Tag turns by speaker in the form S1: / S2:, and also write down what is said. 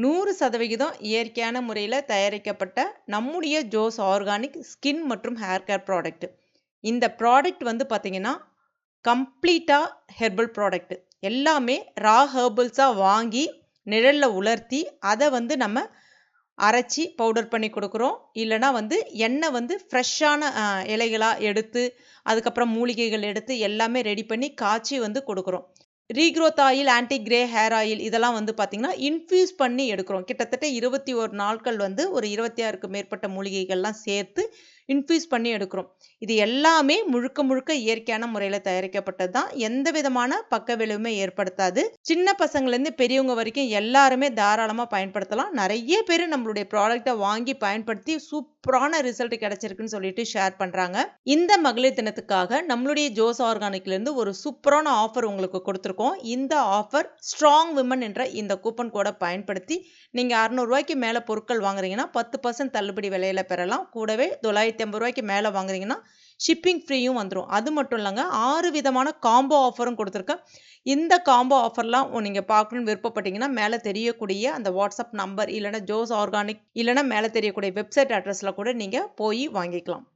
S1: 100% இயற்கையான முறையில் தயாரிக்கப்பட்ட நம்முடைய ஜோஸ் ஆர்கானிக் ஸ்கின் மற்றும் ஹேர் கேர் ப்ராடக்ட். இந்த ப்ராடக்ட் வந்து பார்த்தீங்கன்னா கம்ப்ளீட்டாக ஹெர்பல் ப்ராடக்ட். எல்லாமே ரா ஹெர்பல்ஸாக வாங்கி நிழலில் உலர்த்தி அதை வந்து நம்ம அரைச்சி பவுடர் பண்ணி கொடுக்குறோம். இல்லைனா வந்து எண்ணெய் வந்து ஃப்ரெஷ்ஷான இலைகளாக எடுத்து அதுக்கப்புறம் மூலிகைகள் எடுத்து எல்லாமே ரெடி பண்ணி காய்ச்சி வந்து கொடுக்குறோம். Regrowth oil, anti grey hair oil இதெல்லாம் வந்து பார்த்திங்கன்னா இன்ஃப்யூஸ் பண்ணி எடுக்கிறோம். கிட்டத்தட்ட 21 நாட்கள் வந்து ஒரு 26க்கு மேற்பட்ட மூலிகைகள்லாம் சேர்த்து இன்ஃப்யூஸ் பண்ணி எடுக்கிறோம். இது எல்லாமே முழுக்க முழுக்க இயற்கையான முறையில் தயாரிக்கப்பட்டது தான். எந்த விதமான பக்க விளைவுமே ஏற்படுத்தாது. சின்ன பசங்கள்லேருந்து பெரியவங்க வரைக்கும் எல்லாருமே தாராளமாக பயன்படுத்தலாம். நிறைய பேர் நம்மளுடைய ப்ராடக்டை வாங்கி பயன்படுத்தி சூப்பரான ரிசல்ட் கிடைச்சிருக்குன்னு சொல்லிட்டு ஷேர் பண்ணுறாங்க. இந்த மகளிர் தினத்துக்காக நம்மளுடைய ஜோஸ் ஆர்கானிக்லேருந்து ஒரு சூப்பரான ஆஃபர் உங்களுக்கு கொடுத்துருக்கோம். இந்த ஆஃபர் ஸ்ட்ராங் விமன் என்ற இந்த கூப்பன் கோடை பயன்படுத்தி நீங்கள் 600 ரூபாய்க்கு மேலே பொருட்கள் வாங்குறீங்கன்னா 10% தள்ளுபடி விலையில பெறலாம். கூடவே 950 ரூபாய்க்கு மேலே வாங்குறீங்கன்னா ஷிப்பிங் ஃப்ரீயும் வந்துடும். அது மட்டும் இல்லைங்க, 6 விதமான காம்போ ஆஃபரும் கொடுத்துருக்கேன். இந்த காம்போ ஆஃபர்லாம் நீங்கள் பார்க்கணுன்னு விருப்பப்பட்டீங்கன்னா மேலே தெரியக்கூடிய அந்த வாட்ஸ்அப் நம்பர் இல்லைனா ஜோஸ் ஆர்கானிக் இல்லைனா மேலே தெரியக்கூடிய வெப்சைட் அட்ரஸில் கூட நீங்கள் போய் வாங்கிக்கலாம்.